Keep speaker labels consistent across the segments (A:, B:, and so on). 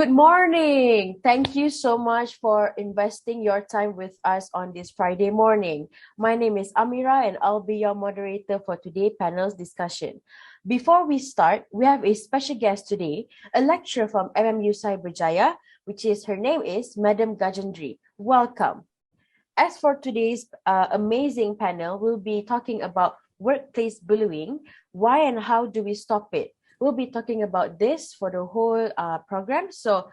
A: Good morning. Thank you so much for investing your time with us on this Friday morning. My name is Amira and I'll be your moderator for today's panel's discussion. Before we start, we have a special guest today, a lecturer from MMU Cyberjaya, her name is Madam Gajendri. Welcome. As for today's amazing panel, we'll be talking about workplace bullying. Why and how do we stop it? We'll be talking about this for the whole program. So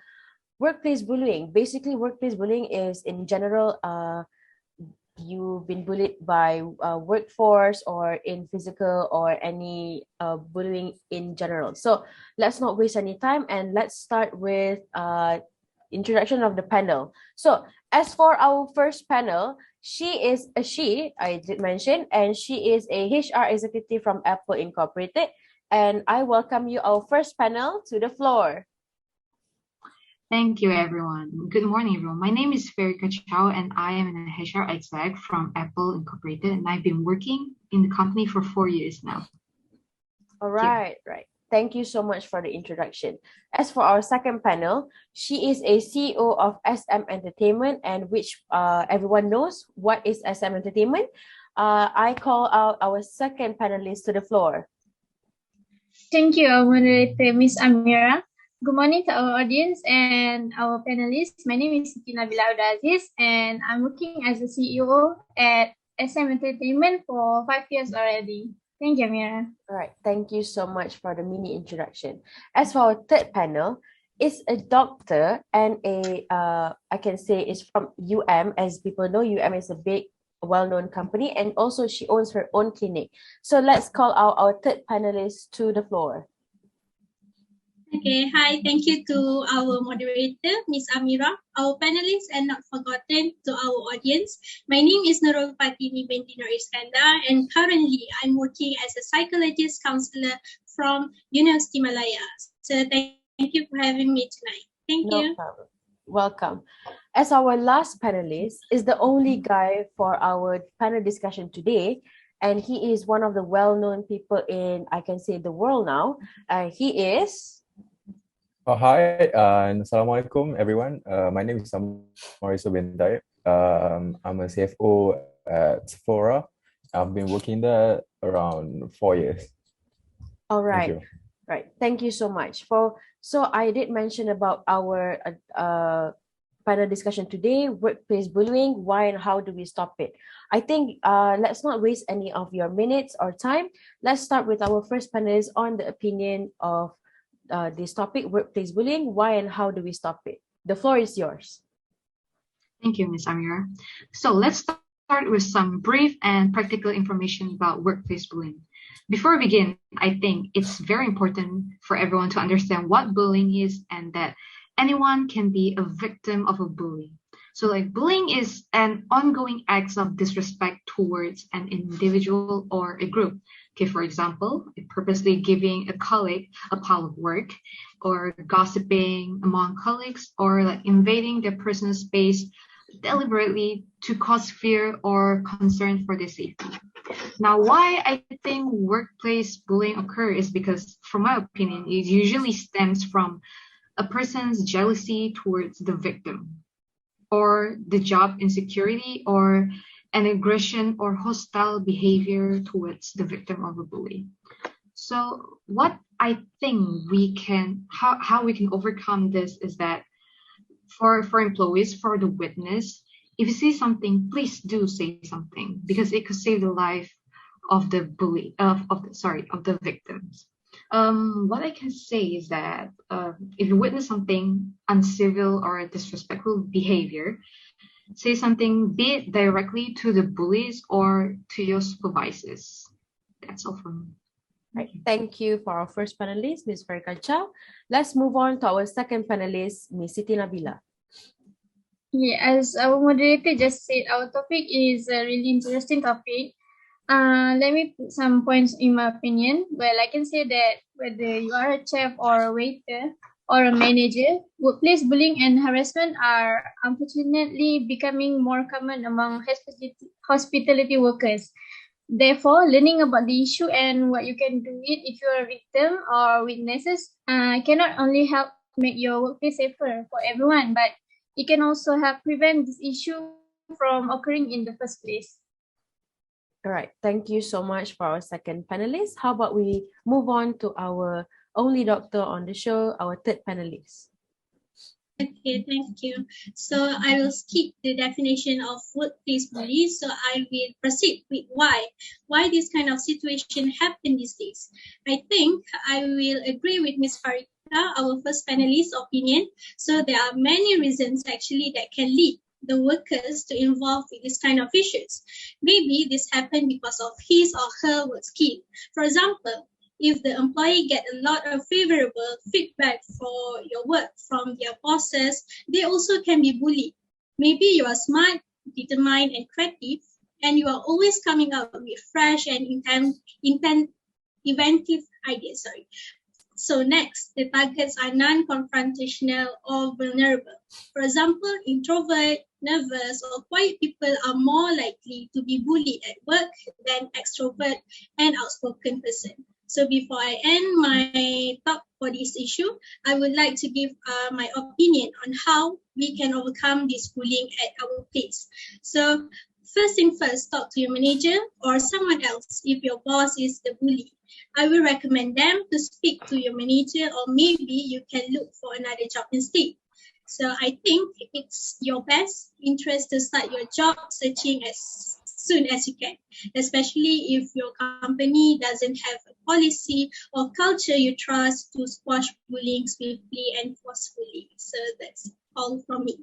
A: workplace bullying, basically workplace bullying is in general, you've been bullied by workforce or in physical or any bullying in general. So let's not waste any time and let's start with introduction of the panel. So as for our first panel, I did mention, and she is a HR executive from Apple Incorporated. And I welcome you, our first panel, to the floor.
B: Thank you, everyone. Good morning, everyone. My name is Farica Chow, and I am an HR exec from Apple Incorporated, and I've been working in the company for 4 years now.
A: All right, right. Thank you so much for the introduction. As for our second panel, she is a CEO of SM Entertainment, and which everyone knows what is SM Entertainment. I call out our second panelist to the floor.
C: Thank you, our moderator, Ms. Amira. Good morning to our audience and our panelists. My name is Siti Aziz, and I'm working as a CEO at SM Entertainment for 5 years already. Thank you, Amira.
A: All right, thank you so much for the mini introduction. As for our third panel, is a doctor and I can say is from UM. As people know, UM is a big, well-known company, and also she owns her own clinic. So let's call out our third panelist to the floor.
D: Okay, hi, thank you to our moderator, Ms. Amira, our panelists, and not forgotten to our audience. My name is Nurul Fatini Binti Iskandar, and currently I'm working as a psychologist counselor from University Malaya. So thank you for having me tonight. Thank you.
A: No problem. Welcome. As our last panelist is the only guy for our panel discussion today, and he is one of the well-known people in, I can say, the world now. He is...
E: Hi, and Assalamualaikum, everyone. My name is Ammar Thaib. I'm a CFO at Sephora. I've been working there around 4 years.
A: All right. Right. Thank you so much. So I did mention about our panel discussion today, workplace bullying, why and how do we stop it? I think let's not waste any of your minutes or time. Let's start with our first panelist on the opinion of this topic, workplace bullying, why and how do we stop it? The floor is yours.
B: Thank you, Ms. Amira. So let's start with some brief and practical information about workplace bullying. Before we begin, I think it's very important for everyone to understand what bullying is and that anyone can be a victim of a bully. So like bullying is an ongoing act of disrespect towards an individual or a group. Okay, for example, purposely giving a colleague a pile of work, or gossiping among colleagues, or like invading their personal space deliberately to cause fear or concern for their safety. Now, why I think workplace bullying occurs is because, from my opinion, it usually stems from a person's jealousy towards the victim, or the job insecurity, or an aggression or hostile behavior towards the victim of a bully. So what I think how we can overcome this is that for employees, for the witness, if you see something, please do say something, because it could save the life of the bully, of the victims. What I can say is that if you witness something uncivil or disrespectful behavior, say something, be it directly to the bullies or to your supervisors. That's all from me.
A: Right. Thank you for our first panelist, Ms. Farica Chow. Let's move on to our second panelist, Ms. Siti Nabilah.
C: Yeah, as our moderator just said, our topic is a really interesting topic. Let me put some points in my opinion. Well, I can say that whether you are a chef or a waiter or a manager, workplace bullying and harassment are unfortunately becoming more common among hospitality workers. Therefore, learning about the issue and what you can do it if you are a victim or witnesses cannot only help make your workplace safer for everyone, but it can also help prevent this issue from occurring in the first place.
A: All right, thank you so much for our second panelist. How about we move on to our only doctor on the show, our third panelist.
D: Okay, thank you. So I will skip the definition of workplace bully. So I will proceed with why this kind of situation happen these days. I think I will agree with Ms. Farica, our first panelist opinion. So there are many reasons actually that can lead the workers to involve with this kind of issues. Maybe this happened because of his or her work skill. For example, if the employee get a lot of favorable feedback for your work from their bosses, they also can be bullied. Maybe you are smart, determined, and creative, and you are always coming up with fresh and inventive ideas. So next, the targets are non-confrontational or vulnerable. For example, introvert, nervous, or quiet people are more likely to be bullied at work than extrovert and outspoken person. So before I end my talk for this issue, I would like to give my opinion on how we can overcome this bullying at our place. So first thing first, talk to your manager or someone else if your boss is the bully. I will recommend them to speak to your manager, or maybe you can look for another job instead. So I think it's your best interest to start your job searching as soon as you can, especially if your company doesn't have a policy or culture you trust to squash bullying swiftly and forcefully. So that's all from me.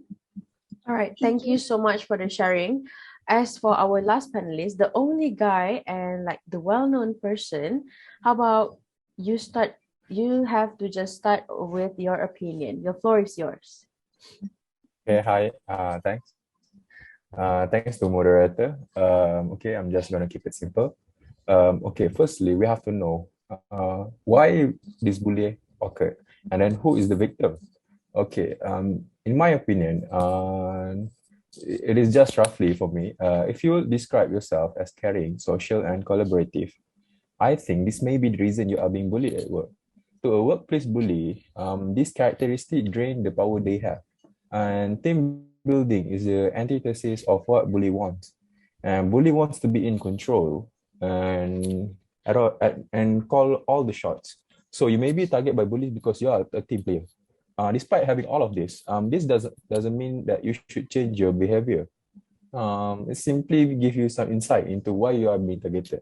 A: All right, thank you so much for the sharing. As for our last panelist, the only guy and like the well-known person, how about you start? You have to just start with your opinion. The floor is yours.
E: Okay, hi. Thanks. Thanks to moderator. Okay, I'm just gonna keep it simple. Okay, firstly, we have to know why this bullying occurred, and then who is the victim. Okay, in my opinion, it is just roughly for me. If you describe yourself as caring, social, and collaborative, I think this may be the reason you are being bullied at work. To a workplace bully, this characteristic drain the power they have. And team building is the antithesis of what bully wants. And bully wants to be in control and and call all the shots. So you may be targeted by bullies because you are a team player. Despite having all of this, this doesn't mean that you should change your behavior. It simply give you some insight into why you are being targeted.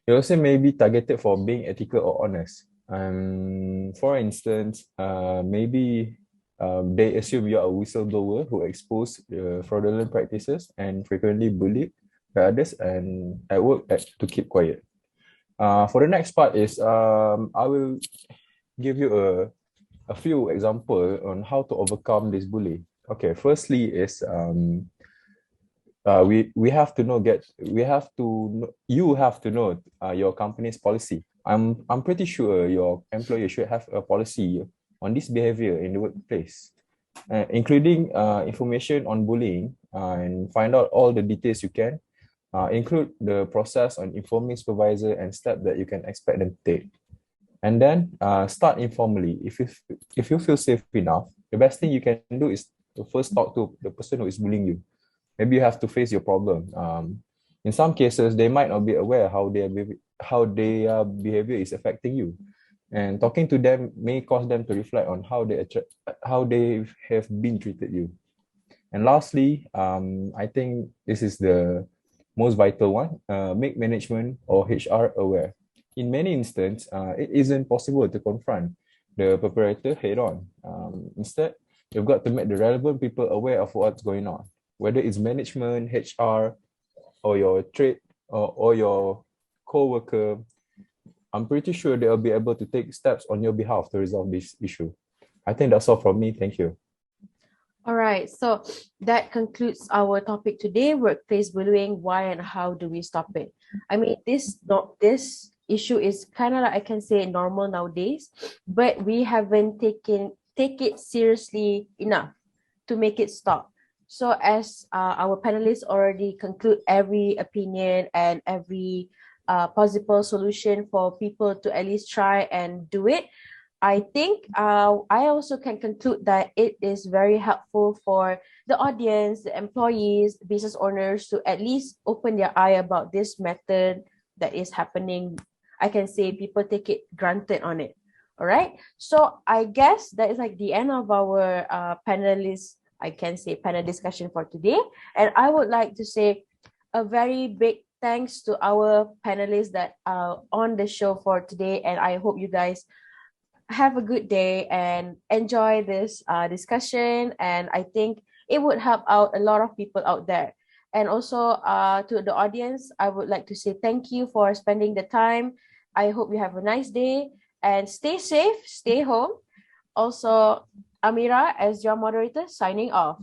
E: You also may be targeted for being ethical or honest. For instance, maybe they assume you are a whistleblower who expose fraudulent practices and frequently bullied by others and at work to keep quiet. For the next part is I will give you a few examples on how to overcome this bully. Okay, firstly is we have to know you have to know your company's policy. I'm pretty sure your employer should have a policy on this behavior in the workplace, including information on bullying and find out all the details you can. Include the process on informing supervisor and steps that you can expect them to take. And then start informally. If you feel safe enough, the best thing you can do is to first talk to the person who is bullying you. Maybe you have to face your problem. In some cases, they might not be aware how their behavior is affecting you, and talking to them may cause them to reflect on how they have been treated you. And lastly, I think this is the most vital one. Make management or HR aware. In many instances, it isn't possible to confront the perpetrator head on. Instead, you've got to make the relevant people aware of what's going on, whether it's management, HR, or your trade or your co-worker. I'm pretty sure they'll be able to take steps on your behalf to resolve this issue. I think that's all from me. Thank you.
A: All right, so that concludes our topic today, workplace bullying, why and how do we stop it? I mean, this issue is kind of like, I can say, normal nowadays, but we haven't take it seriously enough to make it stop. So as our panelists already conclude every opinion and every possible solution for people to at least try and do it, I think I also can conclude that it is very helpful for the audience, the employees, the business owners to at least open their eye about this method that is happening. I can say people take it granted on it. All right. So I guess that is like the end of our panelist, I can say panel discussion for today. And I would like to say a very big thanks to our panelists that are on the show for today. And I hope you guys have a good day and enjoy this discussion. And I think it would help out a lot of people out there. And also to the audience, I would like to say thank you for spending the time. I hope you have a nice day and stay safe, stay home. Also, Amira, as your moderator, signing off.